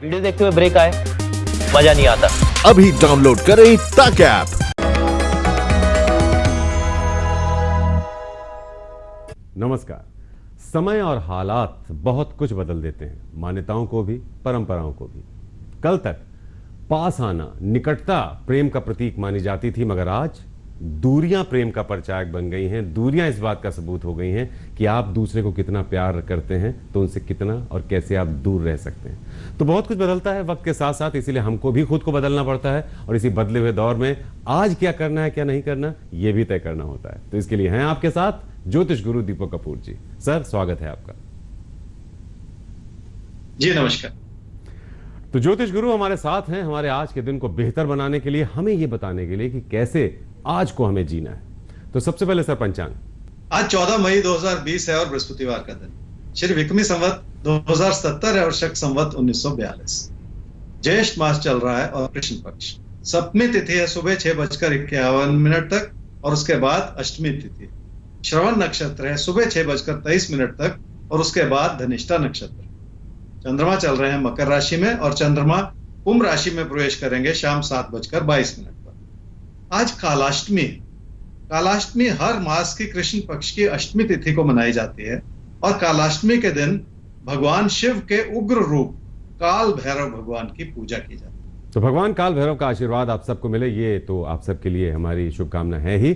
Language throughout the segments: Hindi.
वीडियो देखते हुए ब्रेक आए, मजा नहीं आता। अभी डाउनलोड करें तक ऐप। नमस्कार। समय और हालात बहुत कुछ बदल देते हैं, मान्यताओं को भी, परंपराओं को भी। कल तक पास आना, निकटता प्रेम का प्रतीक मानी जाती थी, मगर आज दूरियां प्रेम का परिचायक बन गई हैं। दूरियां इस बात का सबूत हो गई हैं कि आप दूसरे को कितना प्यार करते हैं तो उनसे कितना और कैसे आप दूर रह सकते हैं। तो बहुत कुछ बदलता है वक्त के साथ साथ, इसीलिए हमको भी खुद को बदलना पड़ता है और इसी बदले हुए दौर में आज क्या करना है क्या नहीं करना यह भी तय करना होता है। तो इसके लिए हैं आपके साथ ज्योतिष गुरु दीपक कपूर जी। सर, स्वागत है आपका। जी नमस्कार। तो ज्योतिष गुरु हमारे साथ हैं हमारे आज के दिन को बेहतर बनाने के लिए, हमें यह बताने के लिए कि कैसे आज को हमें जीना है। तो सबसे पहले सर, पंचांग। आज 14 मई 2020 है और बृहस्पतिवार का दिन। श्री विक्रमी संवत 2070 है और शक संवत 1942। ज्येष्ठ मास चल रहा है और कृष्ण पक्ष। सप्तमी तिथि है सुबह 6:51 तक और उसके बाद अष्टमी तिथि। श्रवण नक्षत्र है सुबह 6:23 तक और उसके बाद धनिष्ठा नक्षत्र। चंद्रमा चल रहे हैं मकर राशि में और चंद्रमा कुंभ राशि में प्रवेश करेंगे शाम 7:22 पर। आज कालाष्टमी। कालाष्टमी हर मास की कृष्ण पक्ष की अष्टमी तिथि को मनाई जाती है और कालाष्टमी के दिन भगवान शिव के उग्र रूप काल भैरव भगवान की पूजा की जाती है। तो भगवान काल भैरव का आशीर्वाद आप सबको मिले, ये तो आप सबके लिए हमारी शुभकामना है ही।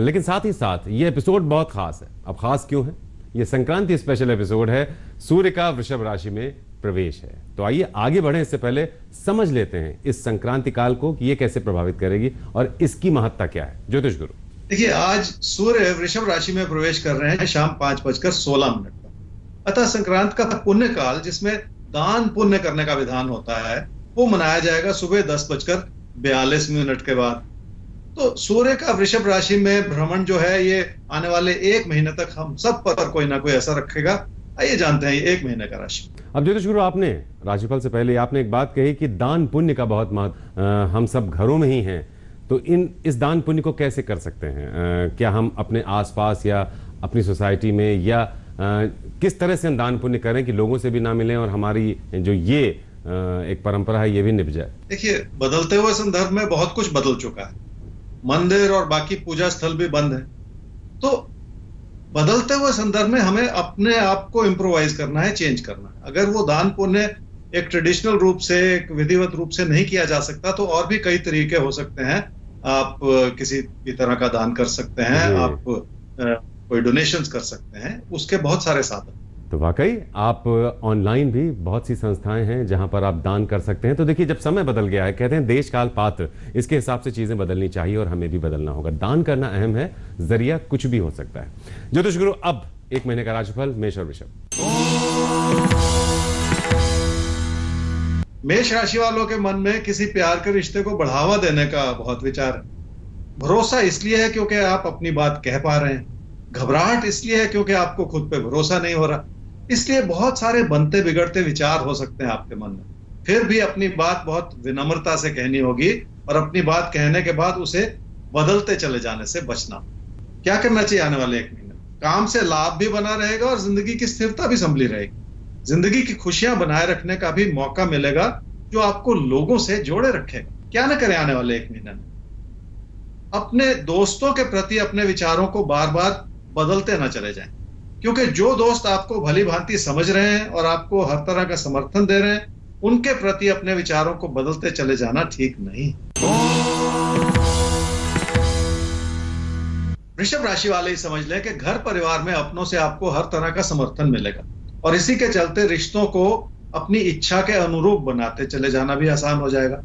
लेकिन साथ ही साथ ये एपिसोड बहुत खास है। अब खास क्यों है? ये संक्रांति स्पेशल एपिसोड है। सूर्य का वृषभ राशि में प्रवेश है। तो आइए आगे बढ़े, इससे पहले समझ लेते हैं इस संक्रांति काल को कि ये कैसे प्रभावित करेगी और इसकी महत्ता क्या है। ज्योतिष गुरु, देखिए, आज सूर्य वृषभ राशि में प्रवेश कर रहे हैं शाम 5:16 पर। अतः संक्रांत का पुण्य काल, जिसमें दान पुण्य करने का विधान होता है, वो मनाया जाएगा सुबह 10:42 के बाद। तो सूर्य का वृषभ राशि में भ्रमण जो है ये आने वाले 1 महीने तक हम सब पर कोई ना कोई असर रखेगा। आइए जानते हैं ये 1 महीने का राशि। अब ज्योतिष गुरु, आपने राशिफल से पहले आपने एक बात कही कि दान पुण्य का बहुत महत्व, हम सब घरों में ही हैं, तो इस दान पुण्य को कैसे कर सकते हैं? क्या हम अपने आसपास या अपनी सोसाइटी में या किस तरह से हम दान पुण्य करें कि लोगों से भी ना मिलें और हमारी जो ये एक परंपरा है ये भी निभ जाए? देखिए, बदलते हुए संदर्भ में बहुत कुछ बदल चुका है। मंदिर और बाकी पूजा स्थल भी बंद है। तो बदलते हुए संदर्भ में हमें अपने आप को इम्प्रोवाइज करना है, चेंज करना है। अगर वो दान पुण्य एक ट्रेडिशनल रूप से, एक विधिवत रूप से नहीं किया जा सकता तो और भी कई तरीके हो सकते हैं। आप किसी भी तरह का दान कर सकते हैं, आप कोई डोनेशंस कर सकते हैं, उसके बहुत सारे साधन। तो वाकई आप ऑनलाइन भी बहुत सी संस्थाएं हैं जहां पर आप दान कर सकते हैं। तो देखिए, जब समय बदल गया है, कहते हैं देश काल पात्र, इसके हिसाब से चीजें बदलनी चाहिए और हमें भी बदलना होगा। दान करना अहम है, जरिया कुछ भी हो सकता है। ज्योतिष गुरु, अब 1 महीने का राशिफल मेष और वृषभ। मेष राशि वालों के मन में किसी प्यार के रिश्ते को बढ़ावा देने का बहुत विचार है। भरोसा इसलिए है क्योंकि आप अपनी बात कह पा रहे हैं। घबराहट इसलिए है क्योंकि आपको खुद पे भरोसा नहीं हो रहा। इसलिए बहुत सारे बनते बिगड़ते विचार हो सकते हैं आपके मन में। फिर भी अपनी बात बहुत विनम्रता से कहनी होगी और अपनी बात कहने के बाद उसे बदलते चले जाने से बचना। क्या करना चाहिए आने वाले 1 महीने? काम से लाभ भी बना रहेगा और जिंदगी की स्थिरता भी संभली रहेगी। जिंदगी की खुशियां बनाए रखने का भी मौका मिलेगा जो आपको लोगों से जोड़े रखेगा। क्या ना करें आने वाले 1 महीने में? अपने दोस्तों के प्रति अपने विचारों को बार बार बदलते ना चले जाएं, क्योंकि जो दोस्त आपको भली भांति समझ रहे हैं और आपको हर तरह का समर्थन दे रहे हैं, उनके प्रति अपने विचारों को बदलते चले जाना ठीक नहीं। वृषभ राशि वाले ही समझ लें कि घर परिवार में अपनों से आपको हर तरह का समर्थन मिलेगा और इसी के चलते रिश्तों को अपनी इच्छा के अनुरूप बनाते चले जाना भी आसान हो जाएगा।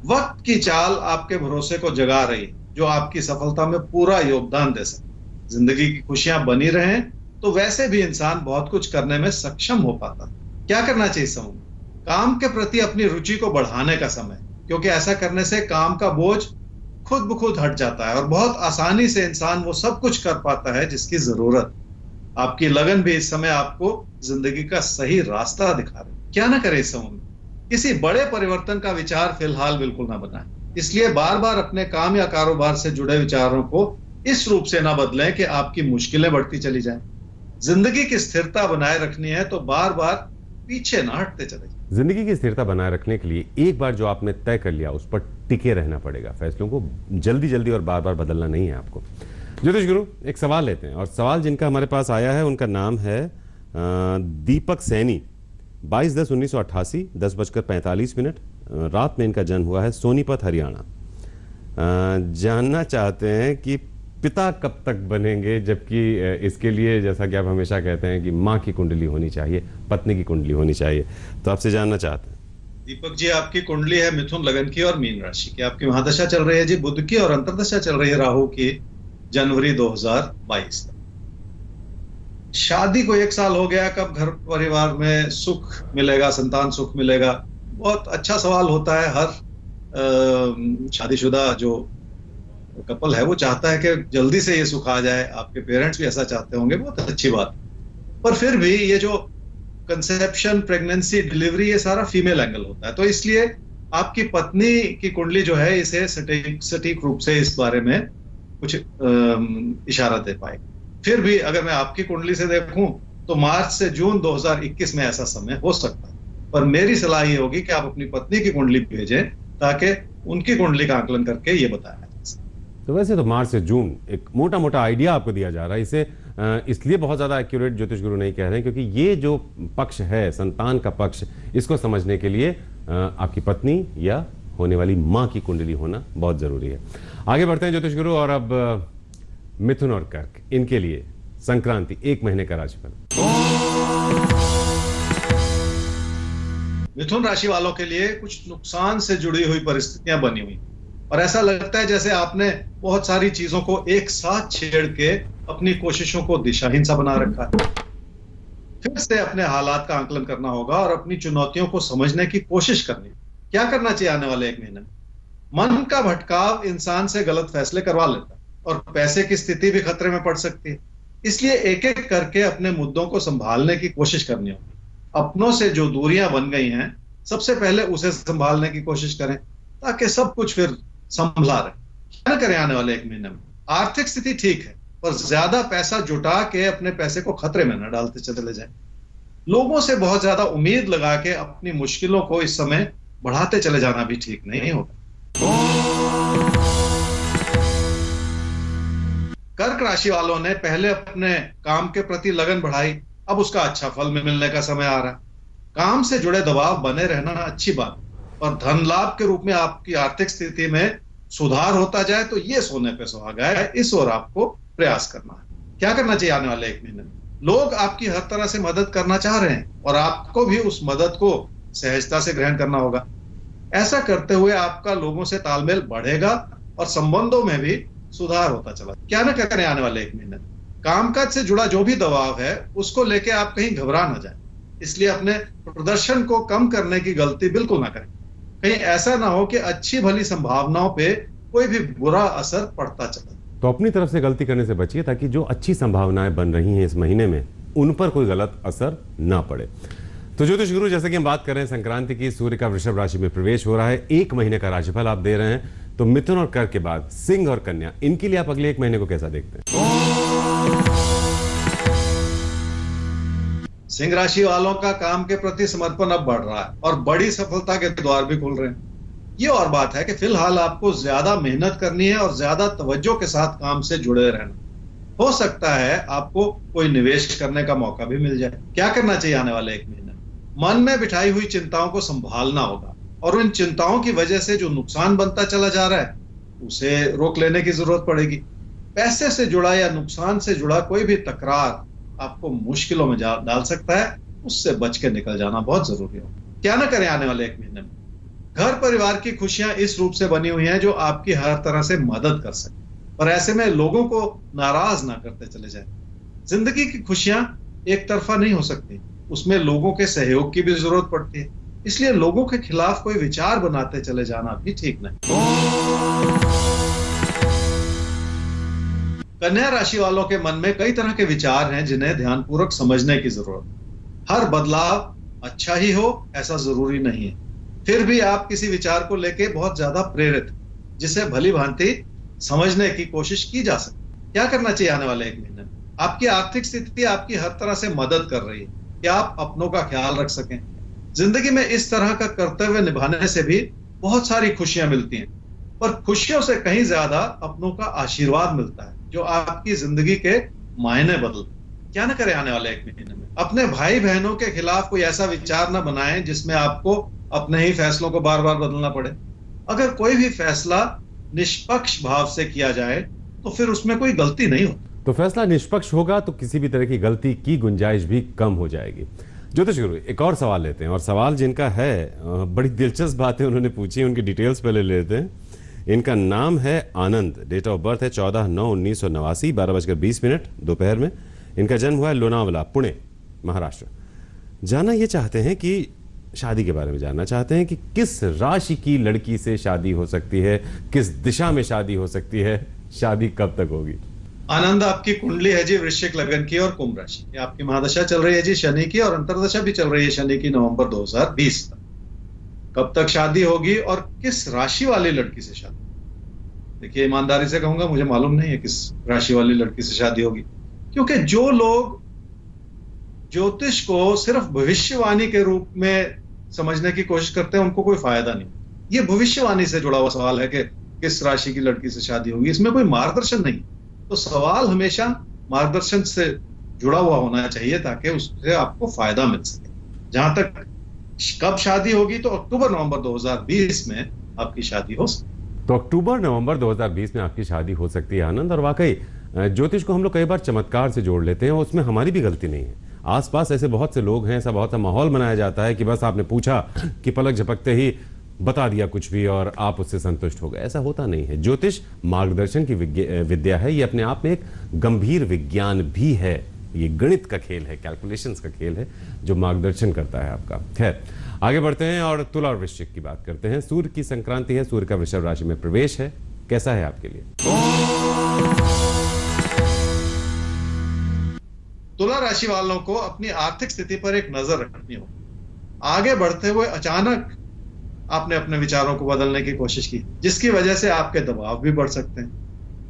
वक्त की चाल आपके भरोसे को जगा रही है जो आपकी सफलता में पूरा योगदान दे सके। जिंदगी की खुशियां बनी रहें तो वैसे भी इंसान बहुत कुछ करने में सक्षम हो पाता है। क्या करना चाहिए इस समय? काम के प्रति अपनी रुचि को बढ़ाने का समय, क्योंकि ऐसा करने से काम का बोझ खुद ब खुद हट जाता है और बहुत आसानी से इंसान वो सब कुछ कर पाता है जिसकी जरूरत। आपकी लगन भी इस समय आपको जिंदगी का सही रास्ता दिखा रही है। क्या ना करें इस समय में? किसी बड़े परिवर्तन का विचार फिलहाल बिल्कुल ना बनाएं। इसलिए बार बार अपने काम या कारोबार से जुड़े विचारों को इस रूप से ना बदलें कि आपकी मुश्किलें बढ़ती चली जाएं। जिंदगी की स्थिरता बनाए रखनी है तो बार बार पीछे ना हटते चले जाएं। जिंदगी की स्थिरता बनाए रखने के लिए एक बार जो आपने तय कर लिया उस पर टिके रहना पड़ेगा। फैसलों को जल्दी जल्दी और बार बार बदलना नहीं है आपको। ज्योतिष गुरु, एक सवाल लेते हैं, और सवाल जिनका हमारे पास आया है उनका नाम है दीपक सैनी। 22/10/1988 10:45 रात में इनका जन्म हुआ है, सोनीपत हरियाणा। जानना चाहते हैं कि पिता कब तक बनेंगे, जबकि इसके लिए जैसा कि आप हमेशा कहते हैं कि माँ की कुंडली होनी चाहिए, पत्नी की कुंडली होनी चाहिए, तो आपसे जानना चाहते हैं। दीपक जी, आपकी कुंडली है मिथुन लगन की और मीन राशि की। आपकी महादशा चल रही है जी बुध की, और अंतर्दशा चल रही है राहु की जनवरी 2022 तक। शादी को 1 साल हो गया, कब घर परिवार में सुख मिलेगा, संतान सुख मिलेगा? बहुत अच्छा सवाल होता है। हर शादीशुदा जो कपल है वो चाहता है कि जल्दी से ये सुख आ जाए। आपके पेरेंट्स भी ऐसा चाहते होंगे, बहुत अच्छी बात। पर फिर भी ये जो कंसेप्शन, प्रेगनेंसी, डिलीवरी, ये सारा फीमेल एंगल होता है, तो इसलिए आपकी पत्नी की कुंडली जो है इसे सटीक रूप से इस बारे में कुछ इशारा दे पाएगी। फिर भी अगर मैं आपकी कुंडली से देखूं तो मार्च से जून 2021 में ऐसा समय हो सकता है, पर मेरी सलाह ये होगी कि आप अपनी पत्नी की कुंडली भेजें ताकि उनकी कुंडली का आकलन करके ये बताया। तो वैसे तो मार्च से जून एक मोटा मोटा आइडिया आपको दिया जा रहा है। इसे इसलिए बहुत ज़्यादा एक्यूरेट ज्योतिष गुरु नहीं कह रहे हैं क्योंकि ये जो पक्ष है, संतान का पक्ष, इसको समझने के लिए आपकी पत्नी या होने वाली माँ की कुंडली होना बहुत ज़रूरी है। आगे बढ़ते हैं ज्योतिष गुरु, और अब मिथुन और कर्क, इनके लिए संक्रांति 1 महीने का राशिफल। मिथुन राशि वालों के लिए कुछ नुकसान से जुड़ी हुई परिस्थितियां बनी हुई, और ऐसा लगता है जैसे आपने बहुत सारी चीजों को एक साथ छेड़ के अपनी कोशिशों को दिशाहीन सा बना रखा है। फिर से अपने हालात का आकलन करना होगा और अपनी चुनौतियों को समझने की कोशिश करनी। क्या करना चाहिए आने वाले 1 महीने में? मन का भटकाव इंसान से गलत फैसले करवा लेता है और पैसे की स्थिति भी खतरे में पड़ सकती है। इसलिए एक एक करके अपने मुद्दों को संभालने की कोशिश करनी होगी। अपनों से जो दूरियां बन गई हैं, सबसे पहले उसे संभालने की कोशिश करें ताकि सब कुछ फिर संभला रहे। क्या करें आने वाले 1 महीने में? आर्थिक स्थिति ठीक है, पर ज्यादा पैसा जुटा के अपने पैसे को खतरे में न डालते चले जाएं। लोगों से बहुत ज्यादा उम्मीद लगा के अपनी मुश्किलों को इस समय बढ़ाते चले जाना भी ठीक नहीं होगा। कर्क राशि वालों ने पहले अपने काम के प्रति लगन बढ़ाई, अब उसका अच्छा फल मिलने का समय आ रहा है। काम से जुड़े दबाव बने रहना अच्छी बात, और धन लाभ के रूप में आपकी आर्थिक स्थिति में सुधार होता जाए तो ये सोने पे सुहागा है। इस ओर आपको प्रयास करना है। क्या करना चाहिए आने वाले 1 महीने में? लोग आपकी हर तरह से मदद करना चाह रहे हैं और आपको भी उस मदद को सहजता से ग्रहण करना होगा। ऐसा करते हुए आपका लोगों से तालमेल बढ़ेगा और संबंधों में भी सुधार होता चला। क्या ना करें आने वाले 1 महीने में? कामकाज से जुड़ा जो भी दबाव है उसको लेके आप कहीं घबरा ना जाए, इसलिए अपने प्रदर्शन को कम करने की गलती बिल्कुल ना करें। कहीं ऐसा ना हो कि अच्छी भली संभावनाओं पे कोई भी बुरा असर पड़ता चला। तो अपनी तरफ से गलती करने से बचिए ताकि जो अच्छी संभावनाएं बन रही हैं इस महीने में उन पर कोई गलत असर ना पड़े। तो ज्योतिष गुरु, जैसे कि हम बात कर रहे हैं संक्रांति की, सूर्य का वृषभ राशि में प्रवेश हो रहा है, 1 महीने का राशिफल आप दे रहे हैं, तो मिथुन और कर्क के बाद सिंह और कन्या, इनके लिए आप अगले 1 महीने को कैसा देखते हैं? सिंह राशि वालों का काम के प्रति समर्पण अब बढ़ रहा है और बड़ी सफलता के द्वार भी खुल रहे हैं। ये और बात है कि फिलहाल आपको ज्यादा मेहनत करनी है और ज्यादा तवज्जो के साथ काम से जुड़े रहना। हो सकता है आपको कोई निवेश करने का मौका भी मिल जाए। क्या करना चाहिए आने वाले 1 महीने? मन में बिठाई हुई चिंताओं को संभालना होगा और उन चिंताओं की वजह से जो नुकसान बनता चला जा रहा है उसे रोक लेने की जरूरत पड़ेगी। पैसे से जुड़ा या नुकसान से जुड़ा कोई भी तकरार आपको मुश्किलों में डाल सकता है, उससे बच के निकल जाना बहुत जरूरी हो। क्या ना करें आने वाले 1 महीने में? घर परिवार की खुशियां इस रूप से बनी हुई हैं जो आपकी हर तरह से मदद कर सके, पर ऐसे में लोगों को नाराज ना करते चले जाएं। जिंदगी की खुशियां एक तरफा नहीं हो सकती, उसमें लोगों के सहयोग की भी जरूरत पड़ती है, इसलिए लोगों के खिलाफ कोई विचार बनाते चले जाना भी ठीक नहीं। कन्या राशि वालों के मन में कई तरह के विचार हैं जिन्हें ध्यानपूर्वक समझने की जरूरत। हर बदलाव अच्छा ही हो ऐसा जरूरी नहीं है, फिर भी आप किसी विचार को लेके बहुत ज्यादा प्रेरित, जिसे भली भांति समझने की कोशिश की जा सकती। क्या करना चाहिए आने वाले 1 महीने में? आपकी आर्थिक स्थिति आपकी हर तरह से मदद कर रही है कि आप अपनों का ख्याल रख सकें। जिंदगी में इस तरह का कर्तव्य निभाने से भी बहुत सारी खुशियां मिलती हैं, पर खुशियों से कहीं ज्यादा अपनों का आशीर्वाद मिलता है, जो आपकी जिंदगी के मायने बदलते। क्या ना करें आने वाले 1 महीने में? अपने भाई बहनों के खिलाफ कोई ऐसा विचार ना बनाएं जिसमें आपको अपने ही फैसलों को बार बार बदलना पड़े। अगर कोई भी फैसला निष्पक्ष भाव से किया जाए तो फिर उसमें कोई गलती नहीं होती। तो फैसला निष्पक्ष होगा तो किसी भी तरह की गलती की गुंजाइश भी कम हो जाएगी। ज्योतिष गुरु, एक और सवाल लेते हैं, और सवाल जिनका है बड़ी दिलचस्प बातें उन्होंने पूछी, उनकी डिटेल्स पहले लेते हैं। इनका नाम है आनंद, डेट ऑफ बर्थ है 14/9/1989, 12:20 दोपहर में। इनका जन्म हुआ है लोनावला, पुणे, महाराष्ट्र। जानना ये चाहते हैं कि शादी के बारे में जानना चाहते हैं कि किस राशि की लड़की से शादी हो सकती है, किस दिशा में शादी हो सकती है, शादी कब तक होगी। आनंद, आपकी कुंडली है जी वृश्चिक लगन की और कुंभ राशि की। आपकी महादशा चल रही है जी शनि की, और अंतरदशा भी चल रही है शनि की नवंबर 2020 तक। कब तक शादी होगी और किस राशि वाली लड़की से शादी? देखिए, ईमानदारी से कहूंगा, मुझे मालूम नहीं है किस राशि वाली लड़की से शादी होगी, क्योंकि जो लोग ज्योतिष को सिर्फ भविष्यवाणी के रूप में समझने की कोशिश करते हैं उनको कोई फायदा नहीं। ये भविष्यवाणी से जुड़ा हुआ सवाल है कि किस राशि की लड़की से शादी होगी, इसमें कोई मार्गदर्शन नहीं। तो सवाल हमेशा मार्गदर्शन से जुड़ा हुआ होना चाहिए ताकि उससे आपको फायदा मिल सके। जहां तक कब शादी होगी, तो अक्टूबर-नवंबर 2020 में आपकी शादी हो सकती। तो अक्टूबर-नवंबर 2020 में आपकी शादी हो सकती है आनंद। और वाकई ज्योतिष को हम लोग कई बार चमत्कार से जोड़ लेते हैं, और उसमें हमारी भी गलती नहीं है। आसपास ऐसे बहुत से लोग हैं, ऐसा बहुत सा माहौल बनाया जाता है कि बस आपने पूछा कि पलक झपकते ही बता दिया कुछ भी और आप उससे संतुष्ट हो गए। ऐसा होता नहीं है। ज्योतिष मार्गदर्शन की विद्या है, ये अपने आप में एक गंभीर विज्ञान भी है। ये गणित का खेल है, कैलकुलेशंस का खेल है, जो मार्गदर्शन करता है आपका। खैर, आगे बढ़ते हैं और तुला और वृश्चिक की बात करते हैं। सूर्य की संक्रांति है, सूर्य का वृषभ राशि में प्रवेश है, कैसा है आपके लिए? तुला राशि वालों को अपनी आर्थिक स्थिति पर एक नजर रखनी होगी। आगे बढ़ते हुए अचानक आपने अपने विचारों को बदलने की कोशिश की, जिसकी वजह से आपके दबाव भी बढ़ सकते हैं।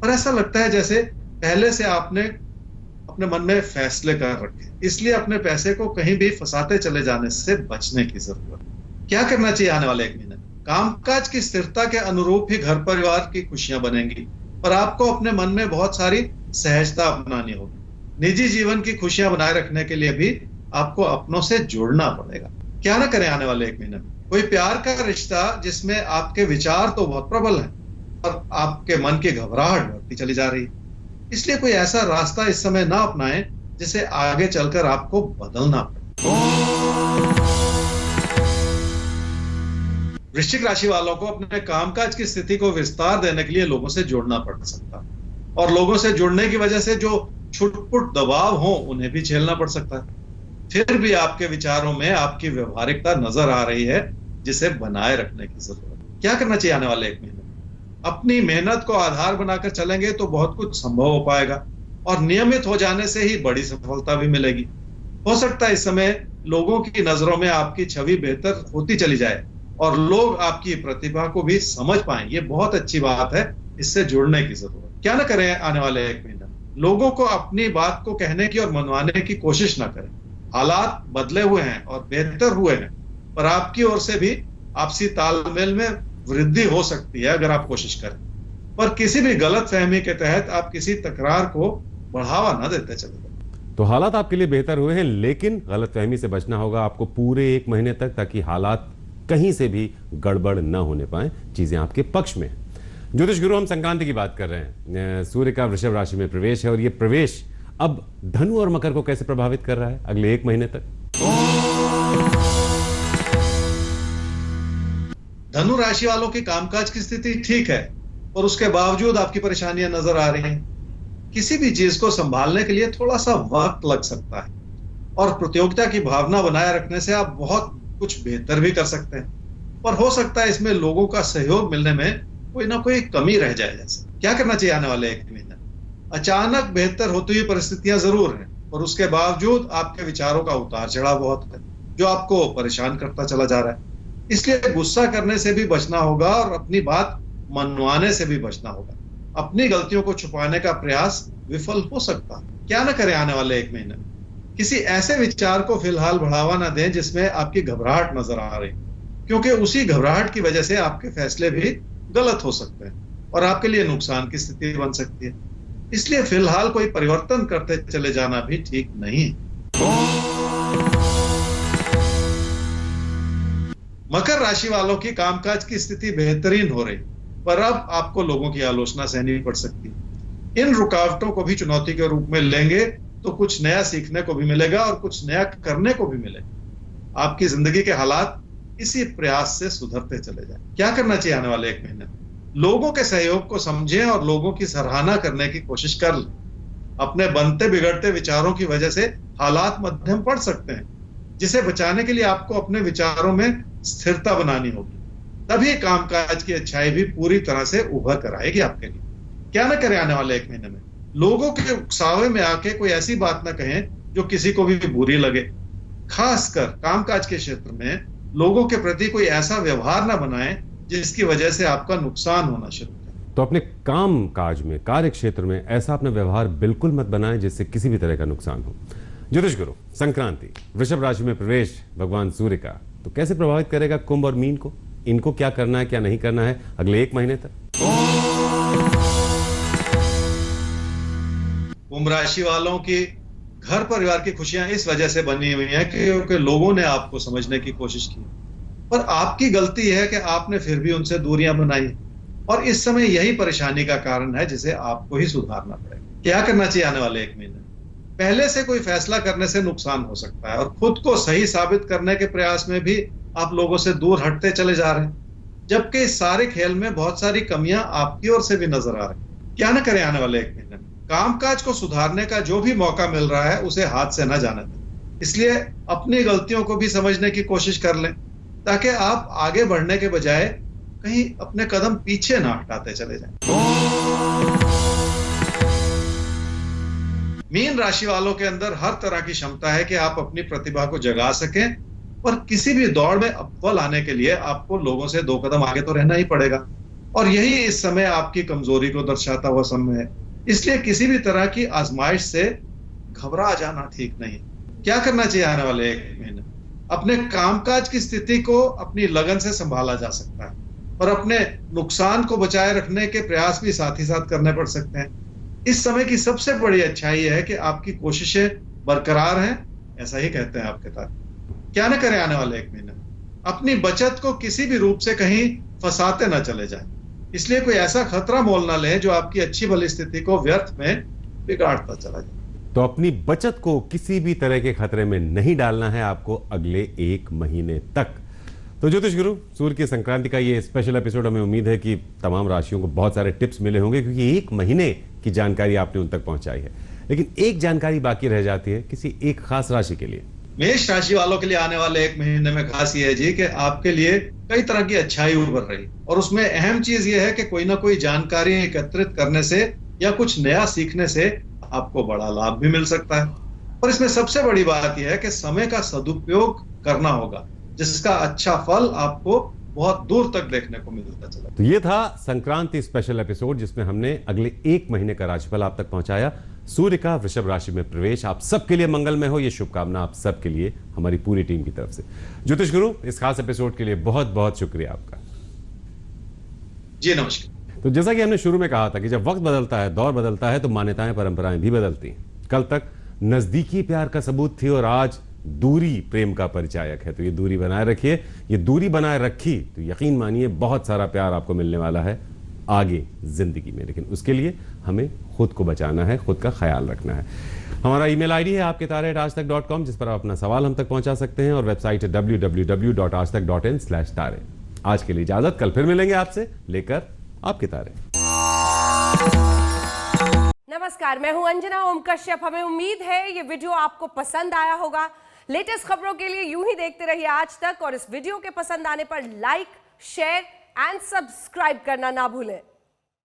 और ऐसा लगता है जैसे पहले से आपने अपने मन में फैसले कर रखे, इसलिए अपने पैसे को कहीं भी फंसाते चले जाने से बचने की जरूरत है। क्या करना चाहिए आने वाले 1 महीने? कामकाज की स्थिरता के अनुरूप ही घर परिवार की खुशियां बनेंगी, पर आपको अपने मन में बहुत सारी सहजता अपनानी होगी। निजी जीवन की खुशियां बनाए रखने के लिए भी आपको अपनों से जुड़ना पड़ेगा। क्या ना करें आने वाले 1 महीने में? कोई प्यार का रिश्ता जिसमें आपके विचार तो बहुत प्रबल हैं और आपके मन की घबराहट बढ़ती चली जा रही है, इसलिए कोई ऐसा रास्ता इस समय ना अपनाएं जिसे आगे चलकर आपको बदलना पड़े। वृश्चिक राशि वालों को अपने कामकाज की स्थिति को विस्तार देने के लिए लोगों से जुड़ना पड़ सकता है, और लोगों से जुड़ने की वजह से जो छुटपुट दबाव हो उन्हें भी झेलना पड़ सकता है। फिर भी आपके विचारों में आपकी व्यवहारिकता नजर आ रही है, जिसे बनाए रखने की जरूरत है। क्या करना चाहिए आने वाले 1 महीने? अपनी मेहनत को आधार बनाकर चलेंगे तो बहुत कुछ संभव हो पाएगा, और नियमित हो जाने से ही बड़ी सफलता भी मिलेगी। हो सकता है इस समय लोगों की नजरों में आपकी छवि बेहतर होती चली जाए और लोग आपकी प्रतिभा को भी समझ पाएं। ये बहुत अच्छी बात है, इससे जुड़ने की जरूरत। क्या ना करें आने वाले 1 महीने? लोगों को अपनी बात को कहने की और मनवाने की कोशिश ना करें। हालात बदले हुए हैं और बेहतर हुए हैं, पर आपकी ओर से भी आपसी तालमेल में वृद्धि हो सकती है अगर आप कोशिश करें। पर किसी भी गलत फहमी के तहत आप किसी तकरार को बढ़ावा ना देते चले जाए। तो हालात आपके लिए बेहतर हुए हैं, लेकिन गलत फहमी से बचना होगा आपको पूरे 1 महीने तक, ताकि हालात कहीं से भी गड़बड़ न होने पाए, चीजें आपके पक्ष में। ज्योतिष गुरु, हम संक्रांति की बात कर रहे हैं। सूर्य का वृषभ राशि में प्रवेश है, और ये प्रवेश अब धनु और मकर को कैसे प्रभावित कर रहा है अगले 1 महीने तक? धनु राशि वालों की कामकाज की स्थिति ठीक है, और उसके बावजूद आपकी परेशानियां नजर आ रही हैं। किसी भी चीज को संभालने के लिए थोड़ा सा वक्त लग सकता है, और प्रतियोगिता की भावना बनाए रखने से आप बहुत कुछ बेहतर भी कर सकते हैं, पर हो सकता है इसमें लोगों का सहयोग मिलने में कोई ना कोई कमी रह जाए। जैसे क्या करना चाहिए आने वाले 1 महीने? अचानक बेहतर होती हुई परिस्थितियां जरूर हैं, और उसके बावजूद आपके विचारों का उतार चढ़ाव बहुत है, जो आपको परेशान करता चला जा रहा है। इसलिए गुस्सा करने से भी बचना होगा और अपनी बात मनवाने से भी बचना होगा। अपनी गलतियों को छुपाने का प्रयास विफल हो सकता है। क्या ना करें आने वाले 1 महीने में? किसी ऐसे विचार को फिलहाल बढ़ावा ना दें जिसमें आपकी घबराहट नजर आ रही, क्योंकि उसी घबराहट की वजह से आपके फैसले भी गलत हो सकते हैं और आपके लिए नुकसान की स्थिति बन सकती है। इसलिए फिलहाल कोई परिवर्तन करते चले जाना भी ठीक नहीं है। मकर राशि वालों की कामकाज की स्थिति बेहतरीन हो रही, पर अब आपको लोगों की आलोचना सहनी पड़ सकती है। इन रुकावटों को भी चुनौती के रूप में लेंगे तो कुछ नया सीखने को भी मिलेगा और कुछ नया करने को भी मिलेगा। आपकी जिंदगी के हालात इसी प्रयास से सुधरते चले जाएं। क्या करना चाहिए आने वाले 1 महीने में? लोगों के सहयोग को समझें और लोगों की सराहना करने की कोशिश कर लें। अपने बनते बिगड़ते विचारों की वजह से हालात मध्यम पड़ सकते हैं, जिसे बचाने के लिए आपको अपने विचारों में स्थिरता बनानी होगी। तभी कामकाज की अच्छाई भी पूरी तरह से उभर कर आएगी आपके लिए। क्या ना करें आने वाले 1 महीने में? लोगों के उकसावे में आके कोई ऐसी बात ना कहें जो किसी को भी बुरी लगे। खासकर कामकाज के क्षेत्र में लोगों के प्रति कोई ऐसा व्यवहार ना बनाएं जिसकी वजह से आपका नुकसान होना शुरू हो। तो अपने काम काज में, कार्य क्षेत्र में ऐसा अपना व्यवहार बिल्कुल मत बनाएं जिससे किसी भी तरह का नुकसान हो। ज्योतिष गुरु, संक्रांति वृषभ राशि में प्रवेश भगवान सूर्य का तो कैसे प्रभावित करेगा कुंभ और मीन को? इनको क्या करना है, क्या नहीं करना है अगले 1 महीने तक? कुंभ राशि वालों की घर परिवार की खुशियां इस वजह से बनी हुई हैं क्योंकि लोगों ने आपको समझने की कोशिश की, पर आपकी गलती है कि आपने फिर भी उनसे दूरियां बनाई और इस समय यही परेशानी का कारण है जिसे आपको ही सुधारना पड़ेगा। क्या करना चाहिए आने वाले 1 महीने? पहले से कोई फैसला करने से नुकसान हो सकता है और खुद को सही साबित करने के प्रयास में भी आप लोगों से दूर हटते चले जा रहे हैं, जबकि इस सारे खेल में बहुत सारी कमियां आपकी ओर से भी नजर आ रही। क्या ना करें आने वाले 1 महीने में? कामकाज को सुधारने का जो भी मौका मिल रहा है उसे हाथ से न जाने दें। इसलिए अपनी गलतियों को भी समझने की कोशिश कर लें ताकि आप आगे बढ़ने के बजाय कहीं अपने कदम पीछे ना हटाते चले जाएं। मीन राशि वालों के अंदर हर तरह की क्षमता है कि आप अपनी प्रतिभा को जगा सकें, पर किसी भी दौड़ में अव्वल आने के लिए आपको लोगों से 2 कदम आगे तो रहना ही पड़ेगा और यही इस समय आपकी कमजोरी को दर्शाता हुआ समय है। इसलिए किसी भी तरह की आजमाइश से घबरा जाना ठीक नहीं। क्या करना चाहिए आने वाले 1 महीने? अपने कामकाज की स्थिति को अपनी लगन से संभाला जा सकता है और अपने नुकसान को बचाए रखने के प्रयास भी साथ ही साथ करने पड़ सकते हैं। इस समय की सबसे बड़ी अच्छाई है कि आपकी कोशिशें बरकरार हैं, ऐसा ही कहते हैं आपके तारे। क्या ना करें आने वाले 1 महीने? अपनी बचत को किसी भी रूप से कहीं फंसाते ना चले जाएं। इसलिए कोई ऐसा खतरा मोल ना लें जो आपकी अच्छी भली स्थिति को व्यर्थ में बिगाड़ता चला जाए। तो अपनी बचत को किसी भी तरह के खतरे में नहीं डालना है आपको अगले 1 महीने तक। तो ज्योतिष गुरु, सूर्य की संक्रांति का ये स्पेशल एपिसोड, हमें उम्मीद है कि तमाम राशियों को बहुत सारे टिप्स मिले होंगे क्योंकि 1 महीने की जानकारी आपने उन तक पहुंचाई है। लेकिन एक जानकारी बाकी रह जाती है किसी एक खास राशि के लिए। मेष राशि वालों के लिए आने वाले 1 महीने में खास ये है जी कि आपके लिए कई तरह की अच्छाई उभर रही और उसमें अहम चीज ये है कि कोई ना कोई जानकारी एकत्रित करने से या कुछ नया सीखने से आपको बड़ा लाभ भी मिल सकता है। और इसमें सबसे बड़ी बात यह है कि समय का सदुपयोग करना होगा जिसका अच्छा फल आपको बहुत दूर तक देखने को मिलता चला। तो ये था संक्रांति स्पेशल एपिसोड जिसमें हमने अगले 1 महीने का राशिफल आप तक पहुंचाया। सूर्य का वृषभ राशि में प्रवेश आप सबके लिए मंगलमय हो, ये शुभकामना आप सबके लिए हमारी पूरी टीम की तरफ से। ज्योतिष गुरु, इस खास एपिसोड के लिए बहुत बहुत शुक्रिया आपका। जी नमस्कार। तो जैसा कि हमने शुरू में कहा था कि जब वक्त बदलता है, दौर बदलता है, तो मान्यताएं परंपराएं भी बदलती हैं। कल तक नजदीकी प्यार का सबूत थी और आज दूरी प्रेम का परिचायक है। तो ये दूरी बनाए रखिए। ये दूरी बनाए रखी तो यकीन मानिए बहुत सारा प्यार आपको मिलने वाला है आगे जिंदगी में। लेकिन उसके लिए हमें खुद को बचाना है, खुद का ख्याल रखना है। हमारा ईमेल आईडी है आपके तारे@aajtak.com जिस पर आप अपना सवाल हम तक पहुंचा सकते हैं और वेबसाइट है www.aajtak.in/तारे। आज के लिए इजाजत, कल फिर मिलेंगे आपसे लेकर आपके तारे। नमस्कार, मैं हूं अंजना ओम कश्यप। हमें उम्मीद है ये वीडियो आपको पसंद आया होगा। लेटेस्ट खबरों के लिए यूं ही देखते रहिए आज तक और इस वीडियो के पसंद आने पर लाइक, शेयर एंड सब्सक्राइब करना ना भूलें।